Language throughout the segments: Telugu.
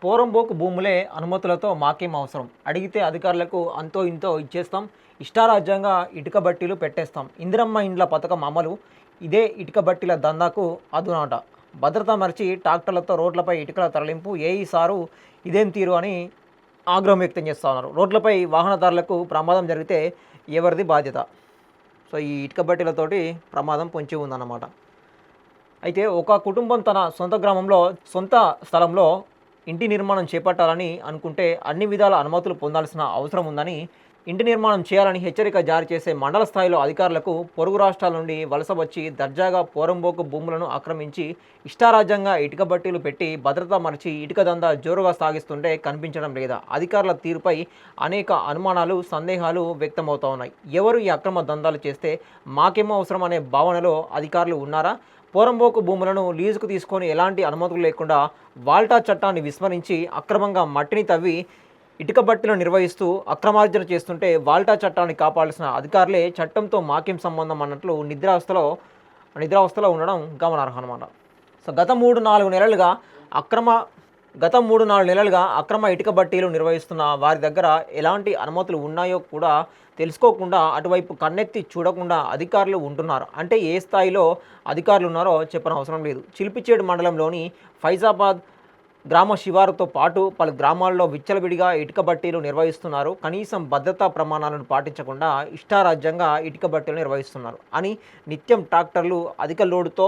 పోరంబోకు భూములే అనుమతులతో మాకేం అవసరం, అడిగితే అధికారులకు అంతో ఇంతో ఇచ్చేస్తాం, ఇష్టారాజ్యంగా ఇటుక బట్టీలు పెట్టేస్తాం. ఇందిరమ్మ ఇండ్ల పథకం అమలు ఇదే ఇటుక బట్టీల దందాకు అదునాట. భద్రత మరిచి ట్రాక్టర్లతో రోడ్లపై ఇటుకల తరలింపు ఏఈ సారు ఇదేం తీరు అని ఆగ్రహం వ్యక్తం చేస్తూ ఉన్నారు. రోడ్లపై వాహనదారులకు ప్రమాదం జరిగితే ఎవరిది బాధ్యత? సో ఈ ఇటుక బట్టీలతోటి ప్రమాదం పొంచి ఉందన్నమాట. అయితే ఒక కుటుంబం తన సొంత గ్రామంలో సొంత స్థలంలో ఇంటి నిర్మాణం చేపట్టాలని అనుకుంటే అన్ని విధాల అనుమతులు పొందాల్సిన అవసరం ఉందని, ఇంటి నిర్మాణం చేయాలని హెచ్చరిక జారీ చేసే మండల స్థాయిలో అధికారులకు పొరుగు రాష్ట్రాల నుండి వలస వచ్చి దర్జాగా పోరంబోకు భూములను ఆక్రమించి ఇష్టారాజ్యంగా ఇటుక బట్టీలు పెట్టి భద్రత మరిచి ఇటుక దందా జోరుగా సాగిస్తుంటే కనిపించడం లేదా? అధికారుల తీరుపై అనేక అనుమానాలు, సందేహాలు వ్యక్తమవుతూ ఉన్నాయి. ఎవరు ఈ అక్రమ దందాలు చేస్తే మాకేమో అవసరం అనే భావనలో అధికారులు ఉన్నారా? పోరంబోకు భూములను లీజుకు తీసుకొని ఎలాంటి అనుమతులు లేకుండా వాల్టా చట్టాన్ని విస్మరించి అక్రమంగా మట్టిని తవ్వి ఇటుక బట్టీలను నిర్వహిస్తూ అక్రమార్జన చేస్తుంటే వాల్టా చట్టాన్ని కాపాడాల్సిన అధికారులే చట్టంతో మాకేం సంబంధం అన్నట్లు నిద్రావస్థలో ఉండడం గమనార్హం అన్నమాట. సో గత 3-4 నెలలుగా అక్రమ ఇటుక బట్టీలు నిర్వహిస్తున్న వారి దగ్గర ఎలాంటి అనుమతులు ఉన్నాయో కూడా తెలుసుకోకుండా అటువైపు కన్నెత్తి చూడకుండా అధికారులు ఉంటున్నారు. అంటే ఏ స్థాయిలో అధికారులు ఉన్నారో చెప్పనవసరం లేదు. చిలిపిచేడు మండలంలోని ఫైజాబాద్ గ్రామ శివారుతో పాటు పలు గ్రామాల్లో విచ్చలవిడిగా ఇటుక బట్టీలు నిర్వహిస్తున్నారు. కనీసం భద్రతా ప్రమాణాలను పాటించకుండా ఇష్టారాజ్యంగా ఇటుక బట్టీలు నిర్వహిస్తున్నారు అని నిత్యం ట్రాక్టర్లు అధిక లోడుతో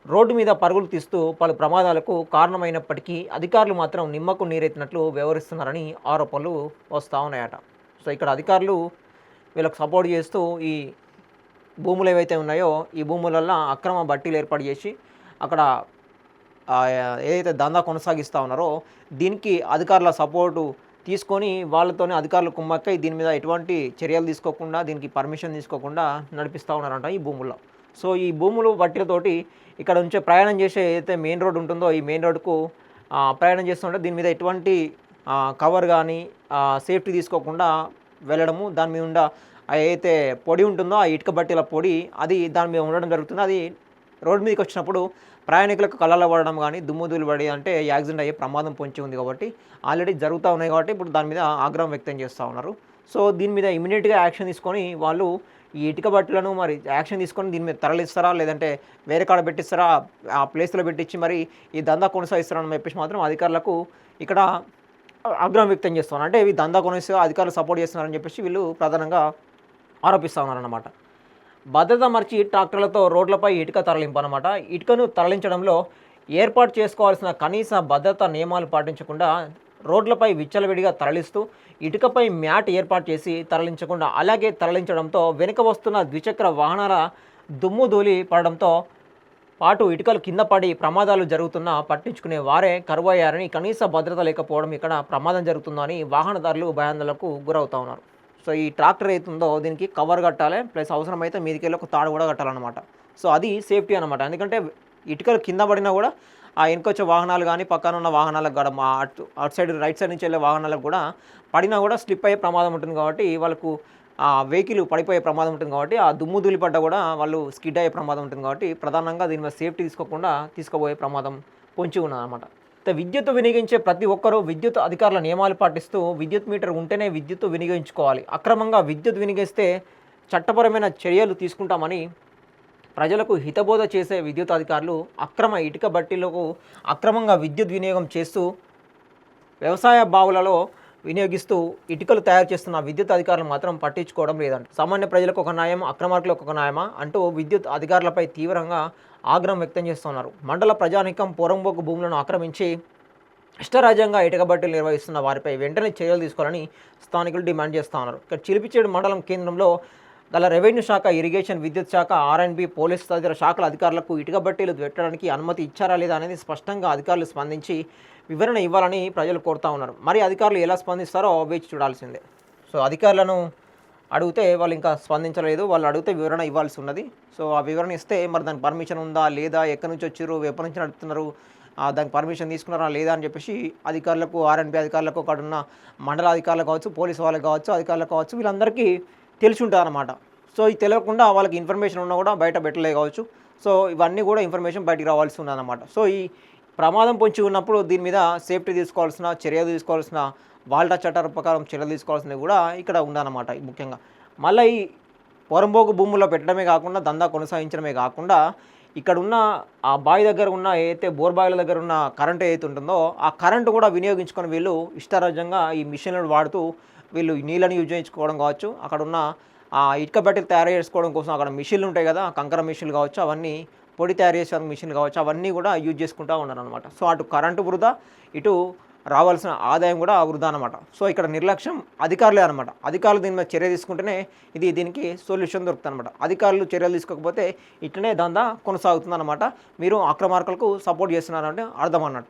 రోడ్డు మీద పరుగులు తీస్తూ పలు ప్రమాదాలకు కారణమైనప్పటికీ అధికారులు మాత్రం నిమ్మకు నీరెత్తినట్లు వ్యవహరిస్తున్నారని ఆరోపణలు వస్తూ ఉన్నాయట. సో ఇక్కడ అధికారులు వీళ్ళకు సపోర్ట్ చేస్తూ ఈ భూములు ఏవైతే ఉన్నాయో ఈ భూములల్లో అక్రమ బట్టీలు ఏర్పాటు చేసి అక్కడ ఏదైతే దందా కొనసాగిస్తూ ఉన్నారో దీనికి అధికారుల సపోర్టు తీసుకొని వాళ్ళతోనే అధికారులు కుమ్మక్కై దీని మీద ఎటువంటి చర్యలు తీసుకోకుండా, దీనికి పర్మిషన్ తీసుకోకుండా నడిపిస్తూ ఉన్నారంట ఈ భూముల్లో. సో ఈ భూములు బట్టీలతోటి ఇక్కడ నుంచే ప్రయాణం చేసే ఏదైతే మెయిన్ రోడ్ ఉంటుందో ఈ మెయిన్ రోడ్కు ప్రయాణం చేస్తుంటే దీని మీద ఎటువంటి కవర్ కానీ సేఫ్టీ తీసుకోకుండా వెళ్ళడము, దాని మీద ఉన్న ఏదైతే పొడి ఉంటుందో ఆ ఇటుక బట్టీల పొడి అది దాని మీద ఉండడం జరుగుతుంది. అది రోడ్డు మీదకి వచ్చినప్పుడు ప్రయాణికులకు కళ్ళలో పడడం కానీ, దుమ్ము పడి అంటే యాక్సిడెంట్ అయ్యే ప్రమాదం పొంచి ఉంది కాబట్టి ఆల్రెడీ జరుగుతూ ఉన్నాయి కాబట్టి ఇప్పుడు దాని మీద ఆగ్రహం వ్యక్తం చేస్తూ ఉన్నారు. సో దీని మీద ఇమీడియట్గా యాక్షన్ తీసుకొని వాళ్ళు ఈ ఇటుక బట్టీలను మరి యాక్షన్ తీసుకొని దీని మీద తరలిస్తారా, లేదంటే వేరే కాడ పెట్టిస్తారా, ఆ ప్లేస్లో పెట్టించి మరి ఈ దందా కొనసాగిస్తారని చెప్పేసి మాత్రం అధికారులకు ఇక్కడ ఆగ్రహం వ్యక్తం చేస్తున్నారు. అంటే ఇవి దందా కొనసాగి అధికారులు సపోర్ట్ చేస్తున్నారని చెప్పేసి వీళ్ళు ప్రధానంగా ఆరోపిస్తూ ఉన్నారన్నమాట. భద్రత మర్చి ట్రాక్టర్లతో రోడ్లపై ఇటుక తరలింపు అన్నమాట. ఇటుకను తరలించడంలో ఏర్పాటు చేసుకోవాల్సిన కనీస భద్రతా నియమాలు పాటించకుండా రోడ్లపై విచ్చలవిడిగా తరలిస్తూ ఇటుకపై మ్యాట్ ఏర్పాటు చేసి తరలించకుండా అలాగే తరలించడంతో వెనుక వస్తున్న ద్విచక్ర వాహనాల దుమ్ము ధూళి పడడంతో పాటు ఇటుకలు కింద పడి ప్రమాదాలు జరుగుతున్నా పట్టించుకునే వారే కరువయ్యారని, కనీస భద్రత లేకపోవడం ఇక్కడ ప్రమాదం జరుగుతుందని వాహనదారులు భయాందోళనకు గురవుతూ ఉన్నారు. సో ఈ ట్రాక్టర్ అవుతుందో దీనికి కవర్ కట్టాలి, ప్లస్ అవసరమైతే మీదికెళ్ళి ఒక తాడు కూడా కట్టాలన్నమాట. సో అది సేఫ్టీ అనమాట. ఎందుకంటే ఇటుకలు కింద పడినా కూడా ఆ వెనుకొచ్చే వాహనాలు కానీ పక్కన ఉన్న వాహనాలకు కూడా అటు సైడ్ రైట్ సైడ్ నుంచి వెళ్ళే వాహనాలకు కూడా పడినా కూడా స్లిప్ అయ్యే ప్రమాదం ఉంటుంది కాబట్టి వాళ్ళకు ఆ వెహికల్ పడిపోయే ప్రమాదం ఉంటుంది కాబట్టి ఆ దుమ్ము ధూళిపడ్డ కూడా వాళ్ళు స్కిడ్ అయ్యే ప్రమాదం ఉంటుంది కాబట్టి ప్రధానంగా దీని మీద సేఫ్టీ తీసుకోకుండా తీసుకుపోయే ప్రమాదం పొంచి ఉన్నదన్నమాట. విద్యుత్ వినియోగించే ప్రతి ఒక్కరూ విద్యుత్ అధికారుల నియమాలు పాటిస్తూ విద్యుత్ మీటర్ ఉంటేనే విద్యుత్ వినియోగించుకోవాలి. అక్రమంగా విద్యుత్ వినియోగిస్తే చట్టపరమైన చర్యలు తీసుకుంటామని ప్రజలకు హితబోధ చేసే విద్యుత్ అధికారులు అక్రమ ఇటుక బట్టీలకు అక్రమంగా విద్యుత్ వినియోగం చేస్తూ వ్యవసాయ బావులలో వినియోగిస్తూ ఇటుకలు తయారు చేస్తున్న విద్యుత్ అధికారులు మాత్రం పట్టించుకోవడం లేదంట. సామాన్య ప్రజలకు ఒక న్యాయం, అక్రమార్కులకు ఒక న్యాయమా అంటూ విద్యుత్ అధికారులపై తీవ్రంగా ఆగ్రహం వ్యక్తం చేస్తున్నారు. మండల ప్రజానికం పోరంబోకు భూములను ఆక్రమించి ఇష్టరాజ్యంగా ఇటుక బట్టీలు నిర్వహిస్తున్న వారిపై వెంటనే చర్యలు తీసుకోవాలని స్థానికులు డిమాండ్ చేస్తూ ఉన్నారు. ఇక్కడ చిలిపిచేడు మండలం కేంద్రంలో గల రెవెన్యూ శాఖ, ఇరిగేషన్, విద్యుత్ శాఖ, ఆర్ఎండ్బి, పోలీసు తదితర శాఖల అధికారులకు ఇటుక బట్టీలు పెట్టడానికి అనుమతి ఇచ్చారా లేదా అనేది స్పష్టంగా అధికారులు స్పందించి వివరణ ఇవ్వాలని ప్రజలు కోరుతూ ఉన్నారు. మరి అధికారులు ఎలా స్పందిస్తారో వేచి చూడాల్సిందే. సో అధికారులను అడిగితే వాళ్ళు ఇంకా స్పందించలేదు, వాళ్ళు అడిగితే వివరణ ఇవ్వాల్సి ఉన్నది. సో ఆ వివరణ ఇస్తే మరి దానికి పర్మిషన్ ఉందా లేదా, ఎక్కడి నుంచి వచ్చారు, ఎప్పటి నుంచి నడుపుతున్నారు, దానికి పర్మిషన్ తీసుకున్నారా లేదా అని చెప్పేసి అధికారులకు, ఆర్ఎండ్బి అధికారులకు, అక్కడ ఉన్న మండల అధికారులు కావచ్చు, పోలీసు వాళ్ళకి కావచ్చు, అధికారులకు కావచ్చు, వీళ్ళందరికీ తెలిసి ఉంటారన్నమాట. సో ఇది తెలియకుండా వాళ్ళకి ఇన్ఫర్మేషన్ ఉన్నా కూడా బయట పెట్టలే కావచ్చు. సో ఇవన్నీ కూడా ఇన్ఫర్మేషన్ బయటికి రావాల్సి ఉన్నదన్నమాట. సో ప్రమాదం పొంచి ఉన్నప్పుడు దీని మీద సేఫ్టీ తీసుకోవాల్సిన, చర్యలు తీసుకోవాల్సిన, వాల్టా చట్టాల ప్రకారం చర్యలు తీసుకోవాల్సినవి కూడా ఇక్కడ ఉందన్నమాట ముఖ్యంగా. మళ్ళీ ఈ పొరంబోకు భూముల్లో పెట్టడమే కాకుండా, దందా కొనసాగించడమే కాకుండా, ఇక్కడున్న ఆ బావి దగ్గర ఉన్న ఏదైతే బోర్ బావిల దగ్గర ఉన్న కరెంట్ ఏదైతే ఉంటుందో, ఆ కరెంట్ కూడా వినియోగించుకొని వీళ్ళు ఇష్టారాజ్యంగా ఈ మిషన్లను వాడుతూ వీళ్ళు నీళ్ళని యూజ్ చేయించుకోవడం కావచ్చు, అక్కడున్న ఇటుక బట్టలు తయారు చేసుకోవడం కోసం అక్కడ మిషన్లు ఉంటాయి కదా, కంకర మిషన్లు కావచ్చు, అవన్నీ పొడి తయారు చేసేందుకు మిషన్లు కావచ్చు, అవన్నీ కూడా యూజ్ చేసుకుంటూ ఉన్నారనమాట. సో అటు కరెంటు వృధా, ఇటు రావాల్సిన ఆదాయం కూడా వృధా అనమాట. సో ఇక్కడ నిర్లక్ష్యం అధికారులే అనమాట. అధికారులు దీని మీద చర్య తీసుకుంటేనే దీనికి సొల్యూషన్ దొరుకుతుంది అనమాట. అధికారులు చర్యలు తీసుకోకపోతే ఇట్లనే దందా కొనసాగుతుంది అనమాట. మీరు అక్రమార్కులకు సపోర్ట్ చేస్తున్నారంటే అర్థం అన్నట్టు.